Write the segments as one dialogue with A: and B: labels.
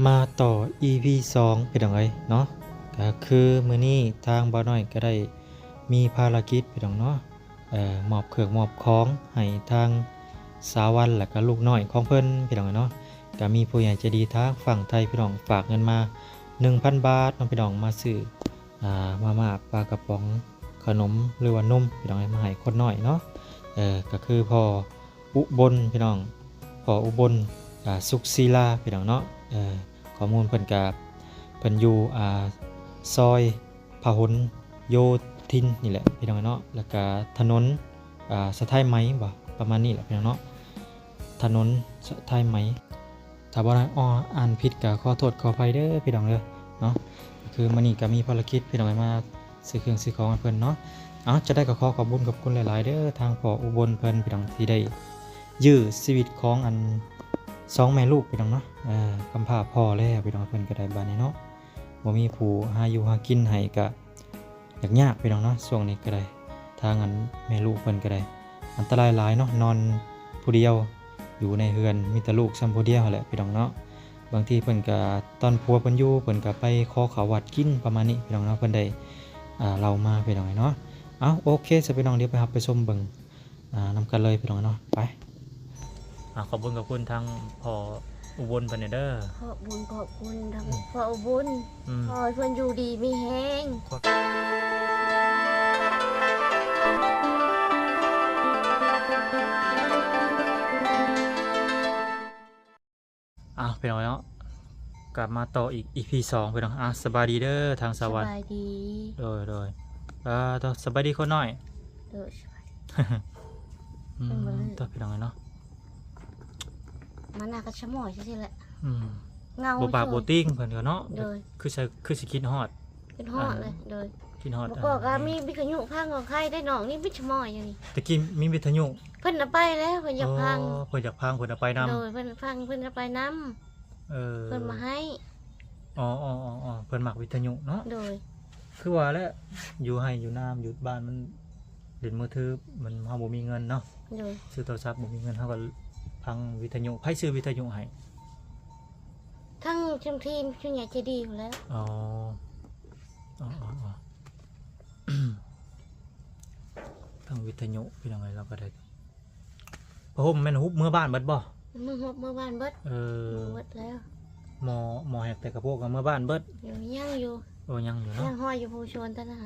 A: มาต่อ EP 2เป็นยังไงเนาะก็คือมื้อนี้ทางบ่าวน้อยก็ได้มีภารกิจพี่น้องเนาะมอบเครื่องมอบของให้ทางสาวันและก็ลูกน้อยของเพิ่นพี่น้องเนาะก็มีผู้ใหญ่ใจดีทางฝั่งไทยพี่น้องฝากเงินมา 1,000 บาทน้องพี่น้องมาซื้อมาม่าปลากระป๋องขนมหรือว่านมพี่น้องมาให้คนน้อยเนาะก็คือพ่ออุบลพี่น้องพ่ออุบลสุขศิลาพี่น้องเนาะข้อมูลเพิ่นกับเพิ่นอยู่ซอยพหลโยธินนี่แหละพี่น้องเนาะแล้วก็ถนนสะไทไหมบ่ประมาณนี้แหละพี่น้องเนาะถนนสะไทไหมถ้าบ่ได้อ่านผิดก็ขอโทษขออภัยเด้อพี่น้องเด้อเนาะคือมื้อนี้ก็มีภารกิจพี่น้องมาซื้อเครื่องซื้อของให้เพิ่นเนาะจะได้ก็ขอบคุณกับคุณหลายๆเด้อทางพ่ออุบลเพิ่นพี่น้องที่ได้ยื้อชีวิตของอัน2แม่ลูกพี่น้องเนาะกำพร้าพ่อแล้วพี่น้องเพิ่นก็ได้บัดนี้เนาะบ่มีผู้หาอยู่หากินให้ก็ยากพี่น้องเนาะช่วงนี้ก็ได้ทางอันแม่ลูกเพิ่นก็ได้อันตรายหลายเนาะนอนผู้เดียวอยู่ในเฮือนมีแต่ลูกซ้ำผู้เดียวแหละพี่น้องเนาะบางทีเพิ่นก็ตอนผัวเพิ่นอยู่เพิ่นก็ไปขอข้าววัดกินประมาณนี้พี่น้องเนาะเพิ่นได้เรามาพี่น้องเนาะโอเคสิพี่น้องเดี๋ยวไปรับไปชมเบิ่งนำกันเลยพี่น้องเนาะไปขอบคุณกับคุณทางพ่ออุบลเพิ่นเด้อ
B: ขอบคุณทั้งพ่ออุบลขอให้เพิ่นอยู่ดีมีแฮง
A: พี่น้องเนาะกลับมาต่ออีก EP 2พี่น้องสบายดีเด้อทางสวรรค์
B: สบายดี
A: โดยต่อสบายดีคนหน่อย
B: สบาย
A: ต่อพี่น้องเนาะ
B: มันน่าก็ชะหมอยซื่อๆแหละเงา
A: บ่ปากบ่ติ้งเพิ่นก็เนาะคือสิคิดฮอด
B: เลยโดย
A: คิดฮอด
B: ก็มีวิทยุพังของใครได้น้องนี่วิชมอยอย่างนี้
A: ตะกี้มีวิทยุ
B: เพิ่นไปแล้วเพิ่นอยากพัง
A: เพิ่นเอาไปนำ
B: โดยเพิ่นพังเพิ่นเอาไปนำเพิ่นมาให้
A: เพิ่นมักวิทยุเนาะ
B: โดย
A: คือว่าแล้วอยู่ให้อยู่น้ำอยู่บ้านมันเล่นมือถือมันเฮาบ่มีเงินเนาะ
B: โดย
A: ซื้อโทรศัพท์บ่มีเงินเฮาก็พังวิทยุไผซื้อวิทยุให้
B: ทั้งทีมชุดใหญ่ใจดีอยู่แล้ว
A: ทั้งวิทยุพี่น้องเอ้ยเราก็ได้พระห่มแม่นฮุบเมื่อบ้านเบิดบ่
B: เมื่อบ้านเบิดเบิดแล้ว
A: หมอแหกแต่กระโปงกับเมื่อบ้านเบิด
B: ยังอยู่
A: ยังอยู่เนาะ
B: ยังห้อยอยู่ผู้ชนตะนะ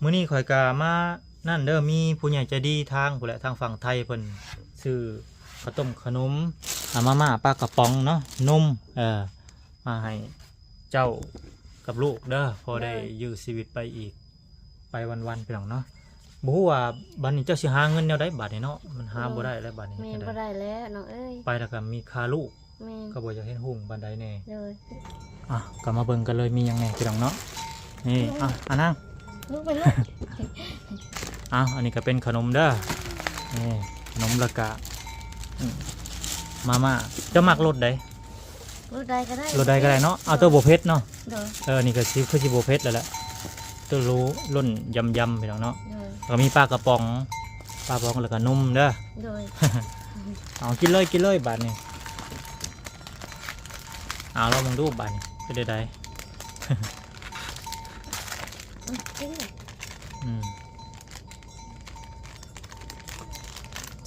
A: มื้อนี้ข่อยก็มานั่นเด้อมีผู้ใหญ่ใจดีทางผู้แหละทางฝั่งไทยเพิ่นซื้อข้าวต้มขนมมาม่าปลากระป๋องเนาะนมมาให้เจ้ากับลูกเด้อพอได้ยื้อชีวิตไปอีกไปวันๆพี่น้องเนาะบ่ฮู้ว่าบัดนี้เจ้าสิหาเงินแนวใดบัดนี้เนาะมันหาบ่ได้แล้วบัดนี้
B: บ่ได้แล้วน้องเอ้ย
A: ไปแล้วก็มีค่าลูกก็บ่อยากเห็นหุ่งบันไดแน่
B: เลย
A: ก็มาเบิ่งกันเลยมีหยังแน่พี่น้องเนาะนี่นั่ง
B: ลูกไปลูก
A: อันนี้ก็เป็นขนมเด้อนี่ขนมละกะมาจะมักรสใด
B: รสใดก็
A: ได้เนาะตัวโบเพชรเนาะนี่ก็คือสิโบเพชรแล้วแหละตัวรู้รุ่นยำพี่น้องเนาะแล้วก็มีปลากระป๋องแล้วก็นมเด้อกินเลยบาทนี่เรามองดูบาทนี่เป็นใด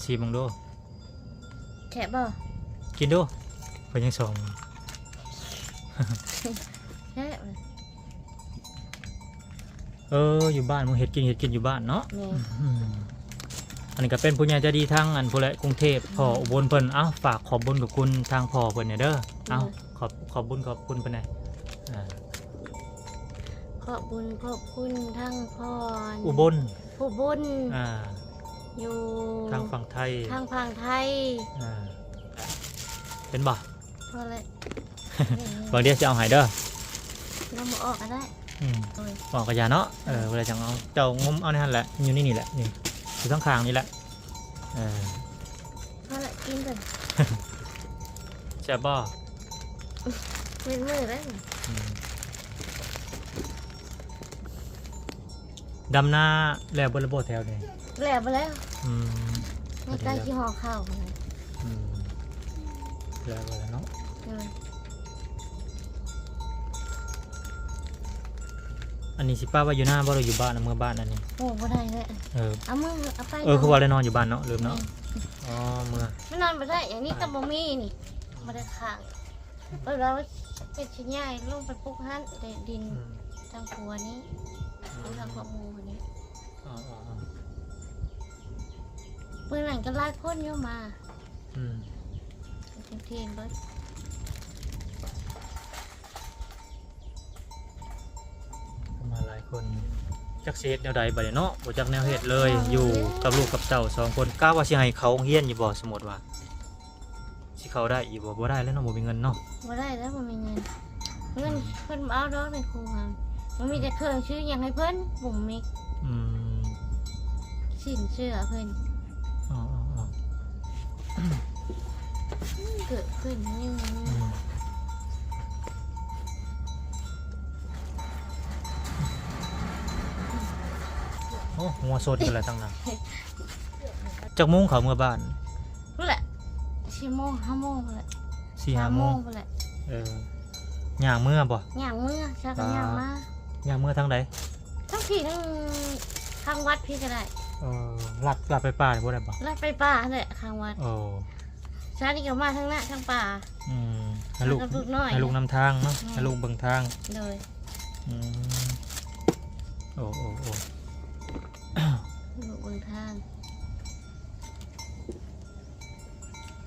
A: ชิมมองดู
B: แฉะบ่
A: กินดูเพิ่นยังส่ง
B: แฉะ
A: อยู่บ้านมึงเห็ดกินอยู่บ้านเนาะอันนี้ก็เป็นผู้ใหญ่ใจดีทางอันผู้และกรุงเทพพ่ออุบลเพิ่นฝากขอบบุญกับคุณทางพ่อเพิ่นเนี่ยเด้อขอบบุญเพิ่นไหน
B: ขอบคุณทั้งพ่อ
A: อุบล
B: อยู่
A: ทางฝั่งไทยเป็นบ่
B: พอเลย
A: บางเดียวจะเอาหายเด้อ
B: เรามาออกก็ได้
A: บอกกระยาเนาะเวลาจังเอาเจ้างมเอาในหันแหละอยู่นี่แหละนี่อยู่ข้างๆนี่แหละ
B: พอละกินกัน
A: แซ่บบ่
B: เป็นมือได้
A: ดำหน้าแล้วบนระบบแถวนี่
B: แล้วไปแล้ว ไม่ใกล้ที่ห่อข้าวเลย
A: อืมแล้วก็แล้วเนาะ
B: เลย
A: อันนี้สิป้าว่าอยู่หน้าบ่เราอยู่บ้านนะเมื่อบ้านอันนี้
B: โอ้บ่ได้เลย
A: เออ
B: เอามือเอาไป
A: คือว่าได้นอนอยู่บ้านเนาะลืมเนาะอ๋อเมื่อ
B: ไม่นอนบ่ได้อย่างนี้ก็บ่มีนี่บ่ได้ข้างเราเป็นชิ้นใหญ่ลงไปปลูกหั่นแต่ดิน
A: อืม
B: ทางครัวนี้ทางครัวหมูนี้
A: อ๋ออ๋ออ๋อ
B: เมื่อนั้นก็หลายคนอยู่มา
A: อืม
B: เทียนเบิด
A: มาหลายคนจักสิเฮ็ดแนวใดบัดนี้เนาะบ่จักแนวเฮ็ดเลยอยู่กับลูกกับเต้าสองคนกล้าว่าสิให้เขาเฮียนอยู่บ่สมมุติว่าสิเขาได้อีกบ่ได้แล้วเนาะบ่มีเงินเนาะ
B: บ่ได้แล้วมันมีเงินเพิ่นบ่เอาดอกในครัวมันมีแต่เครื่องชื่ออย่างให้เพิ่นบุ่มมิก
A: อืม
B: สินเชื่อเพิ่น
A: อ๋ออ๋ออ๋อ
B: เกิดขึ้นยัง
A: อืมโอ้หัวสดกันแล้วตั้งนานจักโมงเขาเมื่อบ้าน
B: รู้แหละ4 โมง 5 โมงแหละ
A: 4-5 โมง
B: แหละ
A: ย่างเมื่อบ่
B: ย่างเมื่อชักย่างมา
A: ย่างเมื่อทางใด
B: ทั้งพี่ทั้งข้างวัดพี่ก็ได้
A: ลัดไปป่านี่บ่ได้บ่
B: ไล่ไปป่าแหละข้างวัด
A: โอ้
B: ชานี่ก็มาทั้งหน้าทั้งป่า
A: ให้ลูก
B: แล้วก็ลูกน้อย
A: ให้ลูกนำทางเนาะ
B: อืม
A: ให้ลูกเบิ่งทาง
B: เลย
A: อืมโอ้โอ้โอ้
B: ลูกเบิ่งทาง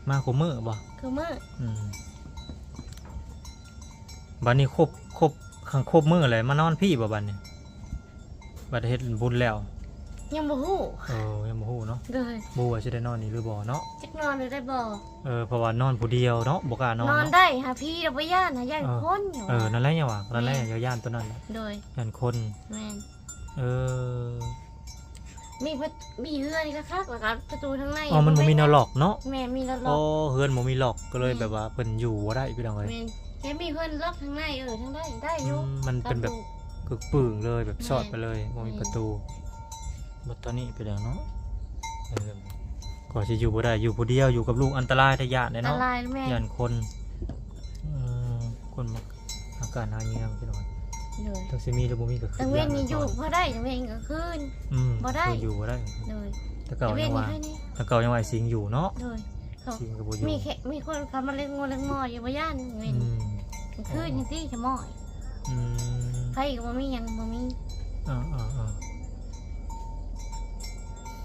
A: มาคุมื้อบ่
B: คือเมื่อ
A: อืมบัดนี้ครบขังครบมื้อเลยมานอนพี่บ่บัดนี้บัดเฮ็ดบุญแล้ว
B: ยังบ่ฮู้
A: ยังบ่ฮู้เนาะ
B: เลย
A: บ่ว่าสิได้นอนนี่หรือบ่เนาะ
B: จักนอนเลยได้บ่
A: เพราะว่านอนผู้เดียวเนาะบ่กล้านอน
B: นอน
A: เนาะ
B: ได้หาพี่เราบ่ย่านหาย่านคนอยู่
A: นั่นแหละอย่าว่านั่นแหละอย่าย่านตัวนั้นแหละ
B: โดย
A: ย่านคน
B: แม่น
A: เออ
B: มีเฮือนี่ก็คักแล้วก็ประตูทางใน
A: มันบ่มีแนวล็อกเนาะ
B: แม่มีแล้วล็
A: โอ้
B: อก
A: เฮือนบ่มีล็อกก็เลยแบบว่าเพิ่นอยู่บ่ได้พี่น้องเอ้ย
B: แม่นแค่มีเพิ่นล็อกทางในทางได้อยู่
A: มันเป็นแบบกึกปึ่งเลยแบบซอดไปเลยบ่มีประตูบัดตอนนี้เป็นอย่างเนาะก็สิอยู่บ่ได้อยู่ผู้เดียวอยู่กับลูกอันตรายทะยานเลย
B: อันต
A: เนาะ
B: รายแม่
A: ย่านคนคนมักอาการหาเงี้ยพี่น้อง
B: เลย
A: ทั้งสิมีหรือบ่มีก็คือ
B: ตังเว้นนี่อยู่พอได้ตังเว้นก็คืน บ่ได้
A: อยู่บ่ได้
B: เลย
A: แต่เก่า
B: ตังเว้
A: ยั
B: น
A: ง
B: นี่
A: ว่า
B: แค่นี้
A: แต่เก่ายังว่าไอ้สิงอยู่เนาะ
B: เลยเขา
A: สิงก็บ่อยู่
B: มีคนเขามาเล่นงอเล่นงออยู่บ่ย่านเว้น
A: อืม
B: คืนที่จะมอย
A: อืม
B: ไผก็บ่มีหยังบ่มี
A: อ่า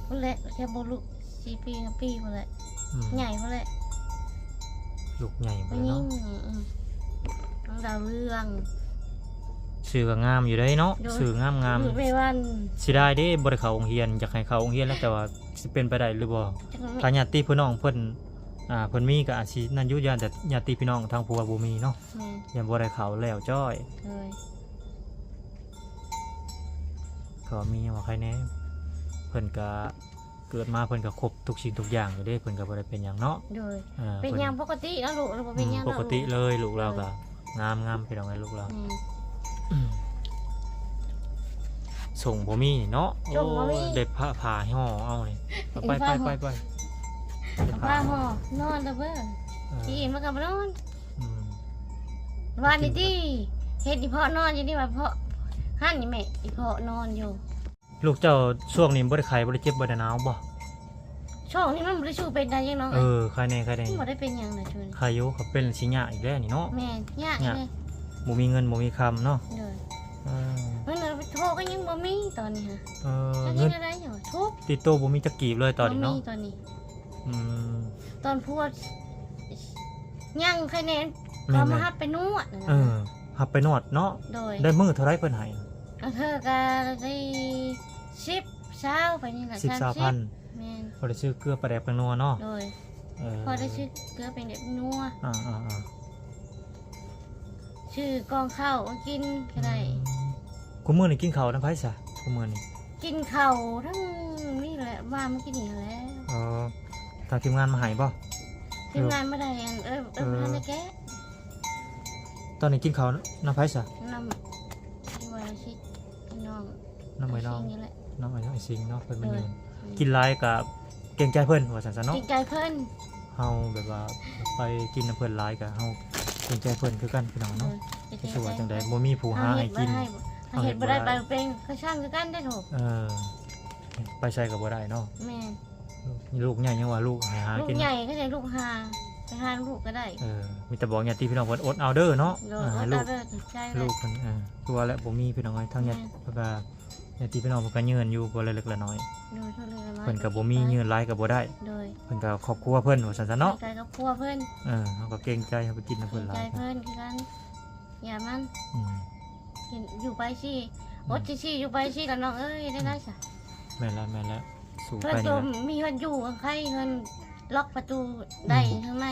B: พุ่นแหละแค่บ่ลุ4 ปี5 ปีพุ่นแหละ
A: อืม
B: ใหญ่พุ่นแหละ
A: ลูกใหญ่ไป
B: ผู้หญิ
A: เนาะ
B: งน้องดาวเรือง
A: ชื่อก็งามอยู่ได้เนาะ
B: โดย
A: ชื่องาม
B: อยู่ไปวัน
A: สิได้เด้บ่ได้เข้าโรงเรียนอยากให้เข้าโรงเรียนแล้วแต่ว่าสิเป็นไปได้หรือบ่
B: จัง
A: ถ้าญาติพี่น้องเพิ่นเพิ่นมีก็อาจสินั่นอยู่ย่านแต่ญาติพี่น้องทางผัวบ่มีเนาะ
B: แม่
A: ยังบ่ได้เข้าแล้วจ้อย
B: เลย
A: ก็มีว่าใครแน่เพิ่นก็เกิดมาเพิ่นก็ครบทุกสิ่งทุกอย่างอยู่เด้เพิ่นก็บ่ได้เป็นหยังเนาะ
B: เลย
A: อ่า
B: เป็น
A: พิ่
B: หยังปกติแล้วลูกเราบ่เป็นหยัง
A: ปกติเลยลูกเราก็งามพี่น้องไอ้ลูกเรา ส่งบ่มีเนาะโอ้เด็ดผ่าห่อเอานี่เอาไป
B: ป้าห่อนอนแล้วเบ้อที่มันก็บ่นอน
A: อืม
B: วันนี้ที่เฮ็ดอีพ่อนอนอยู่นี่ว่าพ่อหั่นนี่แม่อีพ่อนอนอยู่
A: ลูกเจ้าช่วงนี้บ่ได้ไข้บ่ได้เจ็บบ่ได้หนาวบ่
B: ช่วงนี้มันบ่ได้ชูเป็นได้ยังเนาะ
A: ไข้แน่
B: บ่ได้เป็นหยังน่ะชวน
A: ไข้อยู่เขาเป็นสิยะอีกแล้วนี่เนาะ
B: แม่ยากเลย
A: บ่มีเงินบ่มีคำเนาะ
B: เลย
A: เออ
B: เงินเราไปโทรก็ยังบ่มีตอนนี้ฮะจะ
A: เงิ
B: เฮ็
A: น
B: ดอะไรอยู่ทุบ
A: ติดโตบ่มีจักกีบเลยตอนนี้
B: บ่
A: เนาะ
B: มีตอนนี้
A: อืม
B: ตอนพูดยังคะแนน
A: แม่
B: เขา
A: น
B: มา
A: ๆ
B: หับไปนวดนะ
A: หับไปนวดเนาะ
B: โดย
A: ได้มื้อเท่าไรเพิ่นให้
B: เธอก็ได้10 เช้าไปนี่แหละ
A: 10,000
B: แม่น
A: บ่ได้ซื้อเกลือปลาแดกปลานัวเนาะ
B: โดยพอได้ชื่อเกลือเป็นเด็กนัว
A: อ่า
B: ชื่อกองข้าวมากินก็ได้
A: กูมื้อนี้กินข้าวน้ำไผซะกูมื้อนี้
B: กินข้าวทั้งนี่แหละว่ามากินนี่แล้ว
A: ทางทีมงานมาให้บ่
B: ทีมงานไม่ได้อันท่านได้แกะ
A: ตอนนี้กินข้าวน้ำไผซะ
B: นำที่ว่าชิดน้อง
A: น้ำไม้น้อง
B: นี่แหละ
A: น้ำไม้น้องไอ้สิงเนาะเพิ่นมา
B: เอ
A: ยื
B: อ
A: นกินหลายกับ เก่งใจเพิ่นว่าซั่นซะ
B: จ
A: เนาะ
B: ริงใจเพิ่น
A: เฮาแบบว่าไปกินน้ำเพิ่นหลายก็เฮาเก่งใจเพิ่นคือกันพี่น้องเนาะ
B: จริง
A: สิ
B: ใจ
A: ว่าจังได๋บ่มีผู้หาให้กิน
B: เฮาเฮ็ดบ่ได้ไปเป็นก็ช่างคือกันได้โถ
A: เออไปใส่ก็บ่ได้เนาะ
B: แม่
A: ลูกใหญ่ยังว่าลูกให้หา
B: ลูก
A: กิน
B: ใหญ่ก็ได้ลูกหาไปหาลูกก็ได้
A: มีแต่บอกญาติพี่น้องเพิ่นอดเอาเด้อเนาะ
B: โดย
A: ให้
B: ลู
A: ลู
B: ก
A: ก
B: ถูกใจ
A: ลูกเพิ่นตัวและบ่มีพี่น้องเอ้ยทั้งญาติเพิ่นก็ญาติพี่น้องเพิ่นก็ยืนอยู่บ่เล็กๆละน้อย
B: โดยเท่าเลยน้อย
A: เพิ่นก็บ่มียืนหลายก็บ่ได้
B: โดย
A: เพิ่นก็ครอบครัวเพิ่นว่าซั่นซะเนาะ
B: ใจกับครัวเพิ่น
A: เฮาก็เกรงใจเฮาไปกินน้ำ
B: เกร
A: เพิ่น
B: ง
A: หลา
B: ใจ
A: ย
B: เพิ่นคือกันอย่ามัน
A: อืม
B: กินอยู่ไปสิอดสิอยู่ไปสิแล้วน้องเอ้ยได้ซะ
A: แม่นแล้วสู่
B: เพิ่น
A: ไป
B: ตั
A: นี่
B: ว
A: แหละ
B: มีเพิ่นอยู่ใครเพิ่นล็อกประตูได้ข้างใน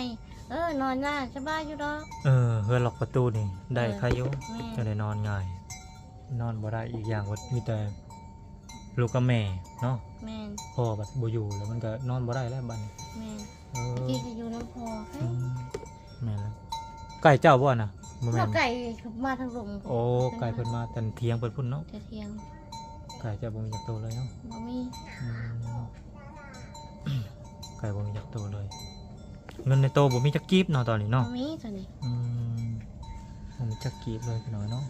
B: นอนหน้าสบายอยู่ดอก
A: เฮือนล็อกประตูนี่ได้ใครอยู่
B: แม่
A: จะได้นอนง่าย นอนบ่ได้อีกอย่างว่ามีแต่ลูกกับแม่เนาะ
B: แม่น
A: พ่อบัดบ่อยู่แล้วมันก็นอนบ่ได้แล้วบัดนี้
B: แม่น
A: เออ
B: กี้ก็อยู่น้ำพอให้
A: อืมแม่นแล้วไก่เจ้าบ่น่ะบ่แม่
B: ข้าน ไก่มาทางลง
A: โอ้ไก่เพิ่นมาแต่เที่ยงเพิ่นพุ่นเนาะ
B: จะเที่ยง
A: ไก่เจ้าบ่มีจักโตวเลยเนาะ
B: บ่มี
A: อืม ไก่บ่มีจักโตวเลย เงินในโตบ่มีจักกีบเนาะตอนนี้
B: บ่
A: เนาะ
B: มีตัวนี้
A: อืมบ่มีจักกีบเลยพี่น้อยเนาะ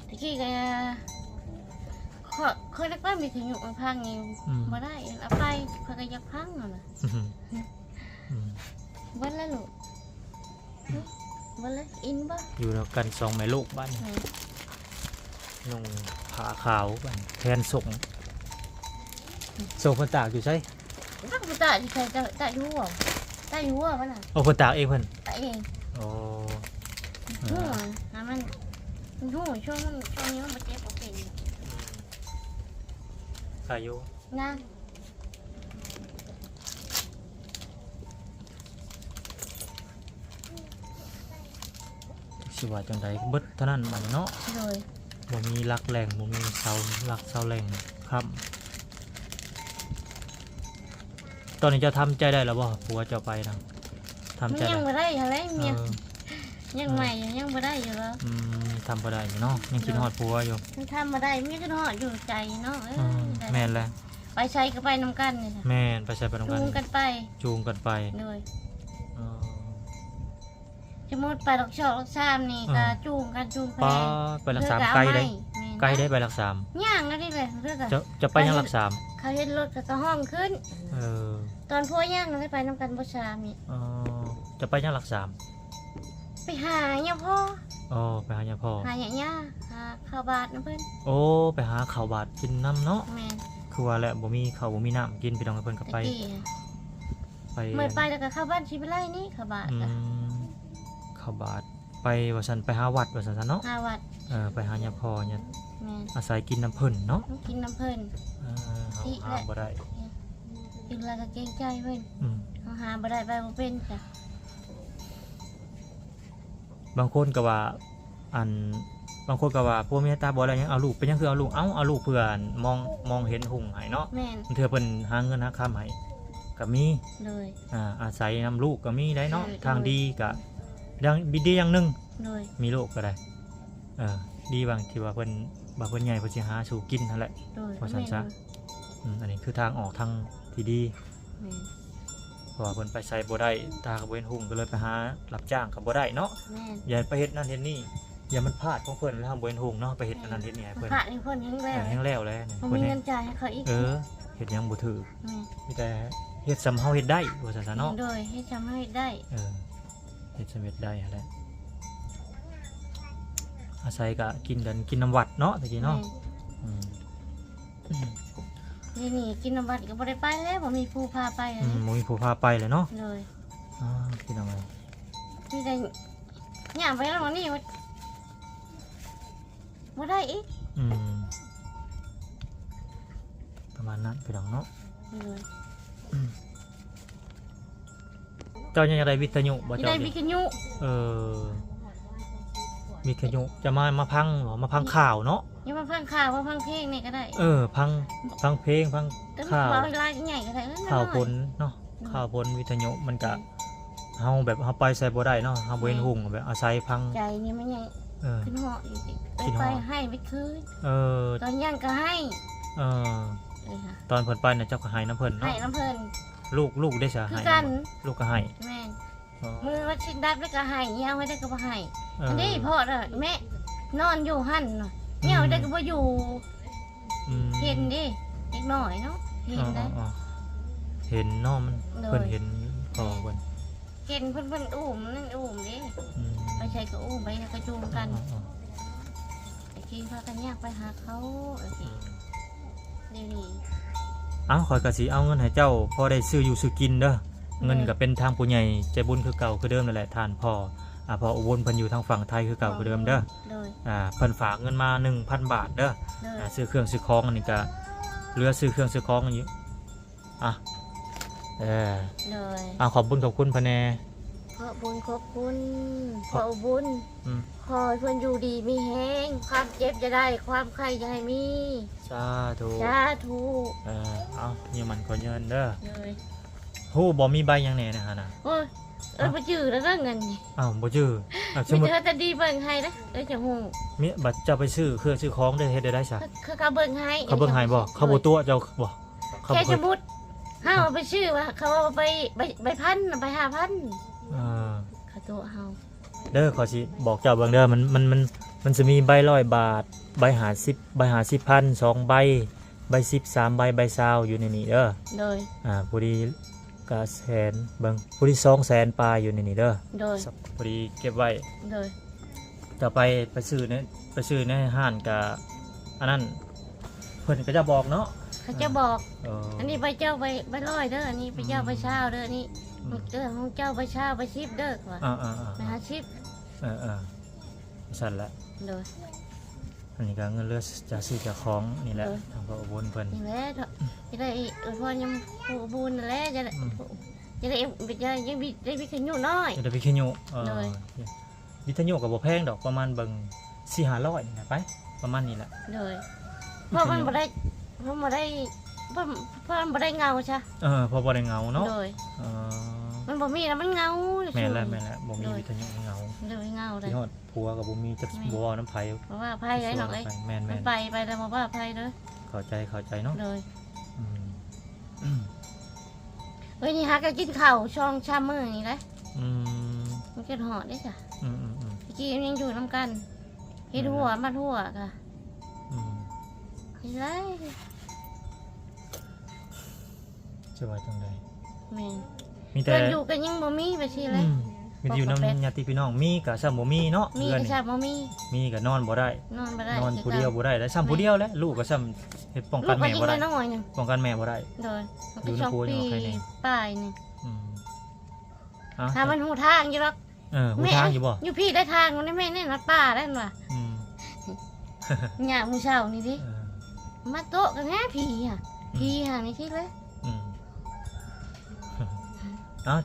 B: ตะกี้ก็เคยได้ป้ามีขยุกมาพังนี่บ่ได้เอาไปเพิ่นก็อยากพังนั่นน่ะ
A: อืม
B: เบิ่นแล้วลูกเบิ่นแล้วอินบ่
A: อยู่แล้วกันสองแม่ลูกบ้าน
B: แม่
A: นุ่งผ้าขาวบ้านแทนส่งส่งเพิ่นตากอยู่ใช่
B: ถ้าบ่ตาสิใครตาอยู่บ่ตาอยู่บ่มันน่ะ
A: โอ้เพิ่นตากเองเพิ่น
B: ตาเอง
A: โอ้
B: หัวหามันหัวช่วงนี้มันบ่เจ็บบ่เป็น
A: ขายอยู่
B: นะ
A: สิว่าจังไดเบิดเท่านั้นบัดนี้เนาะ
B: โดย
A: บ่มีหลักแหล่งบ่มีเสาหลักเสาแหล่งครับ ตอนนี้จะทำใจได้แล้วบ่ผัวจะไปนะทำ
B: มัน
A: ใจ
B: ยัง
A: แล้ว
B: บ่ได้อะไรเมีย
A: เออ
B: ยังใหม่อยู่ยังบ่ได้อยู่แล้ว
A: ทำบ่ได้เนาะยังคิดฮอดผัวอยู่
B: มันทำบ่ได้มีก็ฮอดอยู่ใจเนาะ
A: แม่นแหละ
B: ไปใช้ก็ไปนำกันนี่ค่ะ
A: แม่นไปใช้ไปนำ
B: จู
A: กัน
B: งกันไป
A: จูงกันไป
B: โดย
A: เออ
B: สมมุติไปดอกชอกดอกชามนี่ก็จูงกันจูงไป
A: ป้าไปรักษาไกลได้ไกลได้ไปรักษา
B: ย่างก็ได้เลยเรื่อง
A: จะไปยังรักษา
B: เขาเห็นรถก็ห้องขึ้น
A: เออ
B: ตอนพ่อย่างเราได้ไปนำกันบ่ชามนี่
A: เออจะไปยังรักษา
B: ไปหาเนี่ยพ่อ
A: โอ้ไปหาย่าพ่อ
B: หาเนี่ยย่าหาข้าวบาทนะเพิ่น
A: โอ้ไปหาข้าวบาดกินน้ำเนาะ
B: แม่น
A: คือว่าแหละบ่มีข้าวบ่มีน้ำกินพี่น้องเพิ่นก็ไป
B: ตะกี้
A: ไป
B: เมื่อไปแล้วก็เข้าบ้านชิบไล่นี่ข้าวบาท
A: อื
B: ก็
A: มข้าวบาดไปว่าซั่นไปหาวัดว่าซั่นซะเนาะ
B: หาวัด
A: ไปหาย่าพ่อเนี่ย
B: แม่น
A: อาศัยกินน้ำเพิ่นเนาะ
B: ต้องกินน้ำเพิ่น
A: เฮา
B: ที่
A: หา
B: แหละ
A: บ่ได้
B: กินแล้วก็เกรงใจเพิ่น
A: อืม
B: เขาหาบ่ได้ไปบ่เป็นจ้ะ
A: บางคนก็ว่าอันบางคนก็ว่าพวกเมียตาบ่อะไรหยังเอาลูกเป็นหยังคือเอาลูกเอาลูกเพื่อนมองเห็นหุ่งให้เนาะ
B: แม่น
A: เทื่อเพิ่นหาเงินหาค้ำให้ก็มี
B: เลย
A: อาศัยนำลูกก็มีได้เนาะ
B: เออ
A: ทางดีก็ดังดีอย่างหนึง
B: เลย
A: มีลูกก็ได้ดีบางที่ว่าเพิ่นใหญ่เพิ่นสิหาสู่กินนั่นแหละ
B: เลย
A: ว่าซั่นซะ อันนี้คือทางออกทางที่ดี
B: แม่น
A: เพราะว่าเพิ่นไปใส่บ่ได้ตาก็บ่เห็นหุ่งก็เลยไปหารับจ้างก็บ่ได้เนาะ
B: แม่น
A: อย่าไปเฮ็ดนั่นเฮ็ดนี่อย่ามันพลาดของเพิ่นแล้วทำบ่เห็นหุ่งเนาะไปเฮ็ดอันนั้นเฮ็ดนี่ให้เพิ่น
B: พระนี่เพิ่นแฮงแล้ว
A: แห้งแล้วเลยเนี่ย
B: บ่
A: เพิ่น
B: มี
A: แห้
B: เงิ
A: ง
B: นจ่ายให้เขาอีก
A: เฮ็ดหยังบ่ถือ
B: แม่น
A: มีแต่เฮ็ดสำเฮาเฮ็ดได้ว่าซั่นซะเนาะ
B: โดยให้จำให้ได้
A: เฮ็ดสำเร็จได้หั่นแหละอาศัยก็กินกันกินน้ำวัดเนาะตะกี้เนาะอืม
B: นี่กินน้ำวัดก็บ่ได้ไปแล้วบ่มีผู้พาไปเลย
A: บ่มีผู้พาไปเลยเนาะ
B: เลย
A: พี่น้องเอ้ย
B: นี่ได้ย่างไปแล้ววันนี้บ่ได้อีก
A: ประมาณนั้นพี่น้องเนาะ
B: เลย
A: เจ้ายังอยากได้วิทยุบ่
B: นี่
A: เจ้า
B: ได้
A: นี่
B: วิทยุ
A: วิทยุจะมาพังเหรอมาพังข่าวเนาะ
B: อย่ามาฟังข่าวว่าฟังเพลงนี่ก็ได้
A: พังเพลงพัง
B: แต่
A: ข่าว
B: ว่าลายใหญ่ก็ได้นั่น
A: ข่าว
B: น่ะ
A: ผลเนาะข่าวผลวิทยุมันก็เฮาแบบเฮาไปใส่บ่ได้เนาะเฮาบ่เห็นหุ่งแบบอาศัยพัง
B: ใจนี่มันยัง
A: เออ
B: ขึ้นเหาะอยู่สิ
A: ขึ้นเหาะ
B: ไปให้ไปคืน
A: เออ
B: ตอนย่างก็ให้
A: เออ
B: นี่ค่ะ
A: ตอนเพิ่นไปน่ะเจ้าก็ให้น้ำเพิ่น
B: ให้
A: เนาะ
B: น้ำเพิ่น
A: ลูกได้ซะ
B: คื
A: ให้
B: อกัน
A: ลูกก็ให้
B: แม่น
A: อ๋อ
B: มือว่าชินดับแล้วก็ให้เงี้ยไม่ได้ก็บ่ให้
A: เออ
B: อันนี้พ่อน่ะแม่นอนอยู่หั่นน่ะเงี้ยได้ก็บ่อยู่
A: อืม
B: เห็นดิเด็กน้อยเนาะเห็นได้
A: อ๋อเห็นเนาะมัน
B: เลย
A: เพิ่นเห็นพ่อเพิ่น
B: เห็นเพิ่นอุ้มนั่นอุ้มดิ
A: อืม
B: ไปใช้ก็อุ้มไปกระจูงกัน
A: อ๋อ
B: ไอ้กี้พากันยากไปหาเขาไอ้กี้เดี๋ยวนี้
A: เอ้าข่อยก็สิเอาเงินให้เจ้าพอได้ซื้ออยู่ซื้อกินเด้อเงินก็เป็นทางผู้ใหญ่ใจบุญคือเก่าคือเดิมนั่นแหละทานพ่อพ่ออุบลเพิ่นอยู่ทางฝั่งไทยคือเก่าคือเดิมเด้อ
B: เลย
A: เพิ่นฝากเงินมา 1,000 บาทเด้อ
B: เลย
A: ซื้อเครื่องซื้อของอันนี้ก็เหลือซื้อเครื่องซื้อของอยู่อ่ะเออ
B: เลย
A: ขอบคุณเพิ่นแน่
B: ขอบคุณขอบคุณขอบุญ
A: อืม
B: ขอให้เพื่อนอยู่ดีมีแห้งความเจ็บจะได้ความไข้จะให้มี
A: สาธุ
B: สาธุ
A: เอานี่มันก็เงินเด้อ
B: เลย
A: ฮู้บ่มีใบหยังแหน่นะฮะนะ
B: โอ้ยไปจื้อแล้วก็เงินนี่
A: อ้าวบ่ชื่อส
B: มี
A: มมุติ
B: เธอจะดีเบิ่งให้นะจะหู
A: มีบัตรเจ้าไปซื้อเครื่องซื้อของได้เฮ็ดได้ซะ
B: คือเขาเบิ่งให้
A: เขาเบิ่งให้บ่เขาบ่ตัวเจ้าบ่เขา
B: แค่
A: บ่เค
B: ส
A: ย
B: มมุติห้าเอาไปชื่อว่าเขาเอาไปพันไป5,000
A: เออ
B: เขาตัวเฮา
A: เด้อขอสิบอกเจ้าเบิ่งเด้อมันจะมีใบ100 บาทใบ50ใบ50,000 2ใบใบ10 3ใบใบ20อยู่ในนี้เด้อ
B: โดย
A: ผู้ดีก็แสนเบิ่งผู้ดี200,000ปลายอยู่ในนี้เด้อ
B: โดย
A: ผู้ดีเก็บไว้
B: โดย
A: ต่อไปซื้อในห้างก็อันนั้นเพิ่นก็จะบอกเนาะ
B: เขาจะบอก
A: อั
B: อันนี้ไปเจ้าไปร้อยเด้ออันนี้ไปเจ้าไปเช้าเด้ออันนี้เด้อของเจ้าไปเช้าไปชิปเด้อว่า ไปหาชิป
A: สั่นละ
B: โดย
A: อันนี้ก็เงินเหลือจะซื้อจากของนี่แหละ
B: เออ
A: ทางพระอุบลเพิ่น
B: นี่แหละจะได้อวยพรยังผู้บุญนั่นแหละจะได้
A: อืม
B: จะได้ยังได้วิขยุน้อย
A: จะได้วิทยุ
B: เลย
A: วิทยุก็บ่แพงดอกประมาณเบิ่ง4-500นี่แหละไปประมาณนี้แหละ
B: เลยเพราะมันบ่ได้เพราะมันบ่ได้เพราะมันบ่ได้เงาใช่
A: พอบ่ได้เหงาเนาะ
B: เลย
A: เออ
B: มันบ่มีแล้วมันเงา
A: แม่นแล้วบ่มี
B: เลย
A: วิทยุเหงา
B: เลยเงาเลย
A: ที่ฮอดผัวก็บ่มีจักบ่เว้าน้ำไผ
B: เพราะว่าไพ่ไอ้หนอกไอ้
A: แม่น
B: มันไปแล้วมาว่าไพ่เด้อ
A: เข้าใจเนาะ
B: เลย
A: อืม
B: เฮ้ยนี่ฮักก็กินข้าวช่องชามมื้อนี่แหละ
A: อืม
B: มันกินหอดได้จ้ะ
A: อืม
B: เมื่อกี้ยังอยู่นํกันเฮ็ดหัวมาทั่วค่ะ
A: อืม
B: เฮ็ดไร
A: จะว่าจังได
B: แม่น
A: มีแต่
B: เพื่อนอยู่กันยังบ่มีไปสิเลย
A: มีแต่อยู่นำญาติพี่น้องมีก็ซ้ำบ่มีเนาะ
B: มี
A: เพื่อน
B: ก็
A: นี่
B: ชาบ่มี
A: มีก็นอนบ่ได้
B: นอนบ่ได้
A: นอน
B: คือ
A: ผู้เดียวบ่ได้แล้วซ้ำผู้เดียวแหล้วลูกก็ซ้ำเฮ็ดป้อง
B: ลู
A: กั
B: ก
A: น
B: ก็
A: แม่
B: ยิง
A: บ่ได้
B: น้อยๆนึง
A: ป้องกันแม่บ่ได้
B: โดยมัน
A: อยู่
B: ก็
A: ใน
B: ช่อง
A: ครัวอยู่
B: ปี
A: ใครนี่
B: ป้ายนี่
A: อืม
B: ถ้ามันหูทางอยู่หรอก
A: หูทางอยู่บ่
B: อยู่พี่ได้ทางมันได้แม่แน่นอนป้าได้หนว่ะ
A: อืม
B: หยาหมูเช้านี่ดิ
A: เออ
B: มาโต๊ะกันแง่ผีอ่ะผีห่างนี่ที่เลย
A: อืม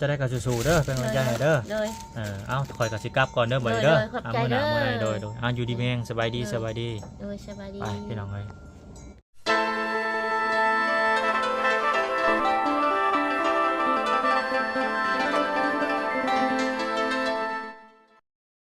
A: จะได้ก็สู้ๆเด้อเป็นกำลังใจให้เด้อ
B: เลย
A: คอยก็สิกลับก่อนเด้อบ่ได้เด้อ
B: ขอบใจ
A: มื้อหน้า
B: เด้อ
A: มื้อใดโดยอยู่ดีแม่งสบายดี
B: เลย
A: สบายดี
B: โดยสบายดี
A: ไปพี่น้องเอ้ย